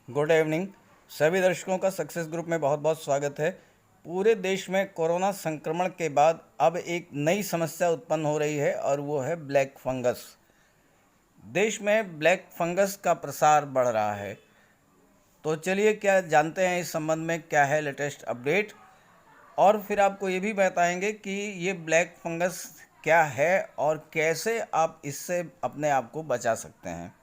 Good evening. सभी दर्शकों का सक्सेस ग्रुप में बहुत बहुत स्वागत है। पूरे देश में कोरोना संक्रमण के बाद अब एक नई समस्या उत्पन्न हो रही है और वो है ब्लैक फंगस। देश में ब्लैक फंगस का प्रसार बढ़ रहा है। तो चलिए क्या जानते हैं इस संबंध में क्या है लेटेस्ट अपडेट, और फिर आपको ये भी बताएंगे कि ये ब्लैक फंगस क्या है और कैसे आप इससे अपने आप को बचा सकते हैं।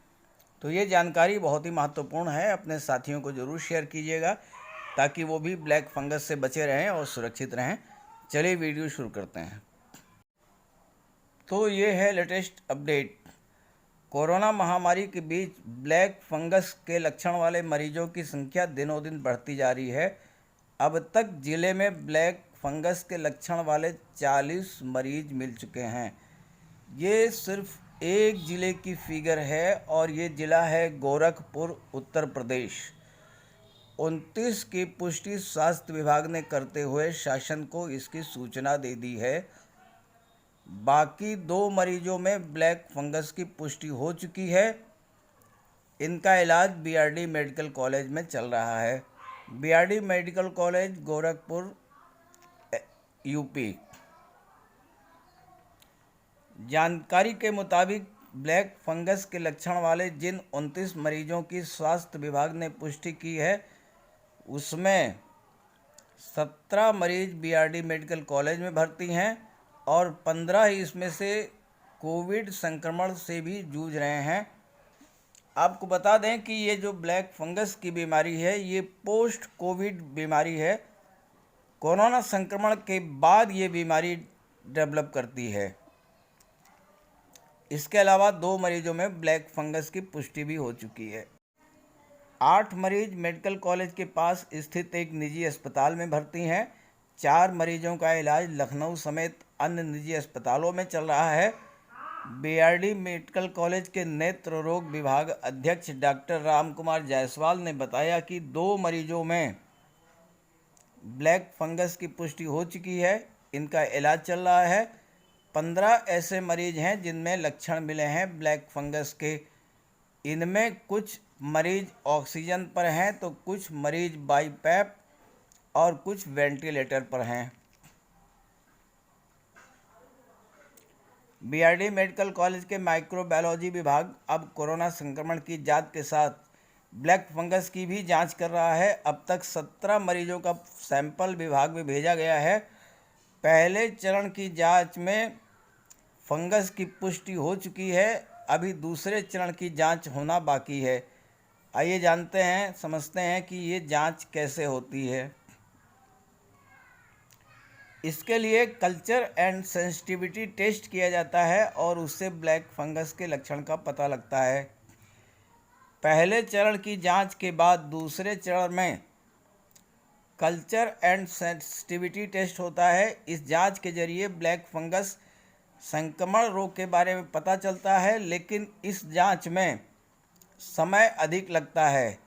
तो ये जानकारी बहुत ही महत्वपूर्ण है, अपने साथियों को ज़रूर शेयर कीजिएगा ताकि वो भी ब्लैक फंगस से बचे रहें और सुरक्षित रहें। चलिए वीडियो शुरू करते हैं। तो ये है लेटेस्ट अपडेट। कोरोना महामारी के बीच ब्लैक फंगस के लक्षण वाले मरीजों की संख्या दिनों दिन बढ़ती जा रही है। अब तक जिले में ब्लैक फंगस के लक्षण वाले 40 मरीज मिल चुके हैं। ये सिर्फ एक ज़िले की फिगर है और ये ज़िला है गोरखपुर, उत्तर प्रदेश। 29 की पुष्टि स्वास्थ्य विभाग ने करते हुए शासन को इसकी सूचना दे दी है। बाकी 2 मरीजों में ब्लैक फंगस की पुष्टि हो चुकी है। इनका इलाज बीआरडी मेडिकल कॉलेज में चल रहा है। BRD medical college Gorakhpur, UP. जानकारी के मुताबिक ब्लैक फंगस के लक्षण वाले जिन 29 मरीजों की स्वास्थ्य विभाग ने पुष्टि की है उसमें 17 मरीज बीआरडी मेडिकल कॉलेज में भर्ती हैं और 15 ही इसमें से कोविड संक्रमण से भी जूझ रहे हैं। आपको बता दें कि ये जो ब्लैक फंगस की बीमारी है ये पोस्ट कोविड बीमारी है। कोरोना संक्रमण के बाद ये बीमारी डेवलप करती है। इसके अलावा 2 मरीजों में ब्लैक फंगस की पुष्टि भी हो चुकी है। 8 मरीज मेडिकल कॉलेज के पास स्थित एक निजी अस्पताल में भर्ती हैं। 4 मरीजों का इलाज लखनऊ समेत अन्य निजी अस्पतालों में चल रहा है। बीआरडी मेडिकल कॉलेज के नेत्र रोग विभाग अध्यक्ष डॉक्टर राम कुमार जायसवाल ने बताया कि 2 मरीजों में ब्लैक फंगस की पुष्टि हो चुकी है। इनका इलाज चल रहा है। 15 ऐसे मरीज हैं जिनमें लक्षण मिले हैं ब्लैक फंगस के। इनमें कुछ मरीज ऑक्सीजन पर हैं तो कुछ मरीज बाईपैप और कुछ वेंटिलेटर पर हैं। बीआरडी मेडिकल कॉलेज के माइक्रोबायोलॉजी विभाग अब कोरोना संक्रमण की जांच के साथ ब्लैक फंगस की भी जांच कर रहा है। अब तक 17 मरीजों का सैंपल विभाग में भेजा गया है। पहले चरण की जांच में फंगस की पुष्टि हो चुकी है। अभी दूसरे चरण की जांच होना बाकी है। आइए जानते हैं, समझते हैं कि ये जांच कैसे होती है। इसके लिए कल्चर एंड सेंसिटिविटी टेस्ट किया जाता है और उससे ब्लैक फंगस के लक्षण का पता लगता है। पहले चरण की जांच के बाद दूसरे चरण में कल्चर एंड सेंसिटिविटी टेस्ट होता है। इस जांच के जरिए ब्लैक फंगस संक्रमण रोग के बारे में पता चलता है, लेकिन इस जांच में समय अधिक लगता है।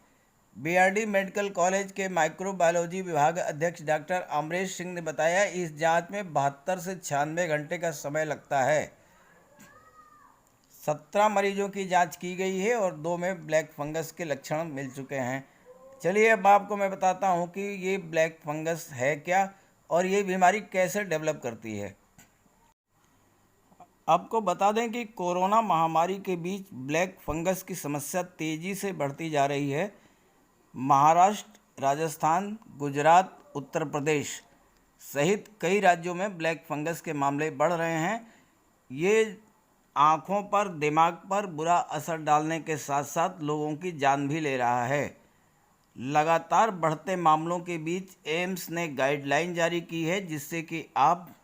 बीआरडी मेडिकल कॉलेज के माइक्रोबायोलॉजी विभाग अध्यक्ष डॉक्टर अमरेश सिंह ने बताया, इस जांच में 72 से 96 घंटे का समय लगता है। 17 मरीजों की जांच की गई है और 2 में ब्लैक फंगस के लक्षण मिल चुके हैं। चलिए अब आपको मैं बताता हूं कि ये ब्लैक फंगस है क्या और ये बीमारी कैसे डेवलप करती है। आपको बता दें कि कोरोना महामारी के बीच ब्लैक फंगस की समस्या तेज़ी से बढ़ती जा रही है। महाराष्ट्र, राजस्थान, गुजरात, उत्तर प्रदेश सहित कई राज्यों में ब्लैक फंगस के मामले बढ़ रहे हैं। ये आँखों पर, दिमाग पर बुरा असर डालने के साथ साथ लोगों की जान भी ले रहा है। लगातार बढ़ते मामलों के बीच एम्स ने गाइडलाइन जारी की है जिससे कि आप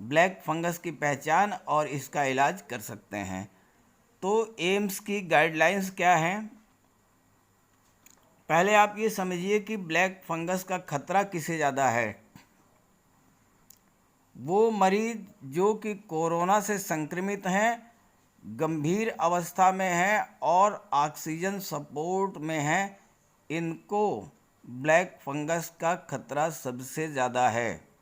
ब्लैक फंगस की पहचान और इसका इलाज कर सकते हैं। तो एम्स की गाइडलाइंस क्या हैं? पहले आप ये समझिए कि ब्लैक फंगस का खतरा किसे ज़्यादा है। वो मरीज जो कि कोरोना से संक्रमित हैं, गंभीर अवस्था में हैं और ऑक्सीजन सपोर्ट में हैं, इनको ब्लैक फंगस का खतरा सबसे ज़्यादा है।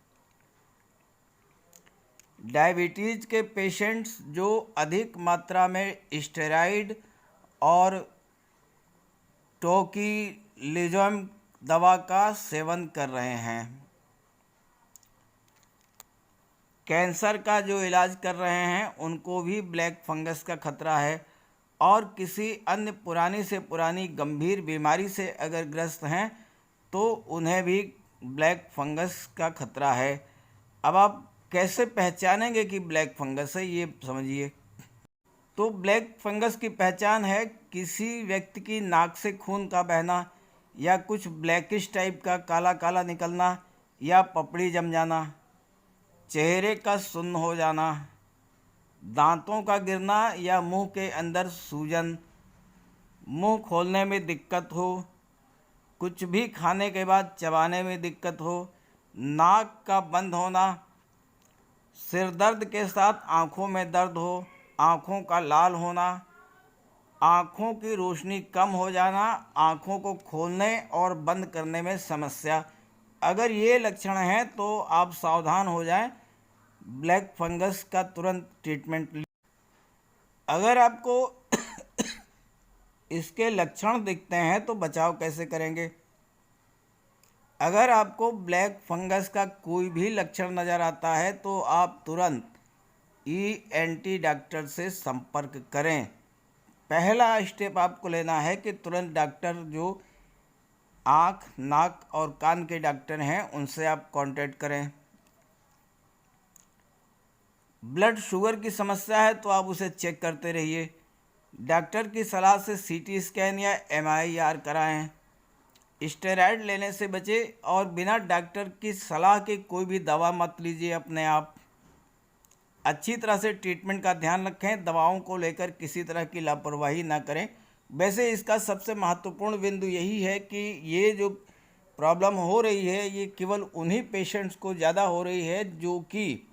डायबिटीज़ के पेशेंट्स जो अधिक मात्रा में स्टेरॉइड और टोकिलिजुमैब दवा का सेवन कर रहे हैं। कैंसर का जो इलाज कर रहे हैं उनको भी ब्लैक फंगस का खतरा है, और किसी अन्य पुरानी से पुरानी गंभीर बीमारी से अगर ग्रस्त हैं तो उन्हें भी ब्लैक फंगस का खतरा है। अब आप कैसे पहचानेंगे कि ब्लैक फंगस है, ये समझिए। तो ब्लैक फंगस की पहचान है किसी व्यक्ति की नाक से खून का बहना, या कुछ ब्लैकिश टाइप का काला काला निकलना, या पपड़ी जम जाना, चेहरे का सुन्न हो जाना, दांतों का गिरना या मुंह के अंदर सूजन, मुंह खोलने में दिक्कत हो, कुछ भी खाने के बाद चबाने में दिक्कत हो, नाक का बंद होना, सिर दर्द के साथ आँखों में दर्द हो, आँखों का लाल होना, आँखों की रोशनी कम हो जाना, आँखों को खोलने और बंद करने में समस्या। अगर ये लक्षण हैं तो आप सावधान हो जाएं, ब्लैक फंगस का तुरंत ट्रीटमेंट लें। अगर आपको इसके लक्षण दिखते हैं तो बचाव कैसे करेंगे? अगर आपको ब्लैक फंगस का कोई भी लक्षण नज़र आता है तो आप तुरंत ENT डॉक्टर से संपर्क करें। पहला स्टेप आपको लेना है कि तुरंत डॉक्टर जो आँख, नाक और कान के डॉक्टर हैं उनसे आप कांटेक्ट करें। ब्लड शुगर की समस्या है तो आप उसे चेक करते रहिए। डॉक्टर की सलाह से CT स्कैन या MIR कराएं। स्टेरॉयड लेने से बचें और बिना डॉक्टर की सलाह के कोई भी दवा मत लीजिए अपने आप। अच्छी तरह से ट्रीटमेंट का ध्यान रखें, दवाओं को लेकर किसी तरह की लापरवाही ना करें। वैसे इसका सबसे महत्वपूर्ण बिंदु यही है कि ये जो प्रॉब्लम हो रही है ये केवल उन्हीं पेशेंट्स को ज़्यादा हो रही है जो कि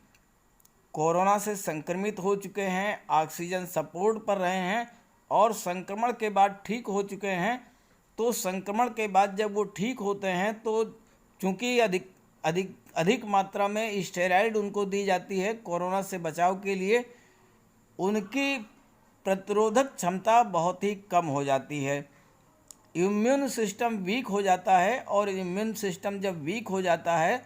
कोरोना से संक्रमित हो चुके हैं, ऑक्सीजन सपोर्ट पर रहे हैं और संक्रमण के बाद ठीक हो चुके हैं। तो संक्रमण के बाद जब वो ठीक होते हैं तो चूँकि अधिक मात्रा में स्टेरॉयड उनको दी जाती है कोरोना से बचाव के लिए, उनकी प्रतिरोधक क्षमता बहुत ही कम हो जाती है, इम्यून सिस्टम वीक हो जाता है, और इम्यून सिस्टम जब वीक हो जाता है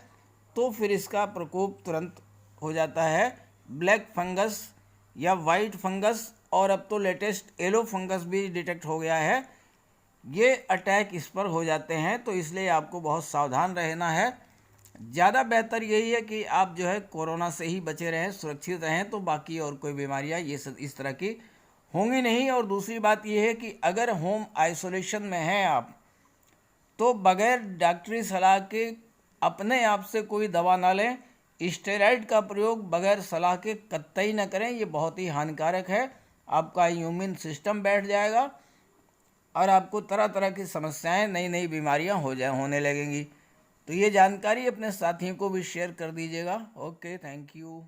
तो फिर इसका प्रकोप तुरंत हो जाता है। ब्लैक फंगस या वाइट फंगस, और अब तो लेटेस्ट येलो फंगस भी डिटेक्ट हो गया है, ये अटैक इस पर हो जाते हैं। तो इसलिए आपको बहुत सावधान रहना है। ज़्यादा बेहतर यही है कि आप जो है कोरोना से ही बचे रहें, सुरक्षित रहें, तो बाकी और कोई बीमारियां ये सब इस तरह की होंगी नहीं। और दूसरी बात ये है कि अगर होम आइसोलेशन में हैं आप तो बगैर डॉक्टरी सलाह के अपने आप से कोई दवा ना लें। स्टेरॉयड का प्रयोग बगैर सलाह के कतई न करें, ये बहुत ही हानिकारक है। आपका इम्यून सिस्टम बैठ जाएगा और आपको तरह तरह की समस्याएं, नई नई बीमारियां होने लगेंगी। तो ये जानकारी अपने साथियों को भी शेयर कर दीजिएगा। Okay, thank you.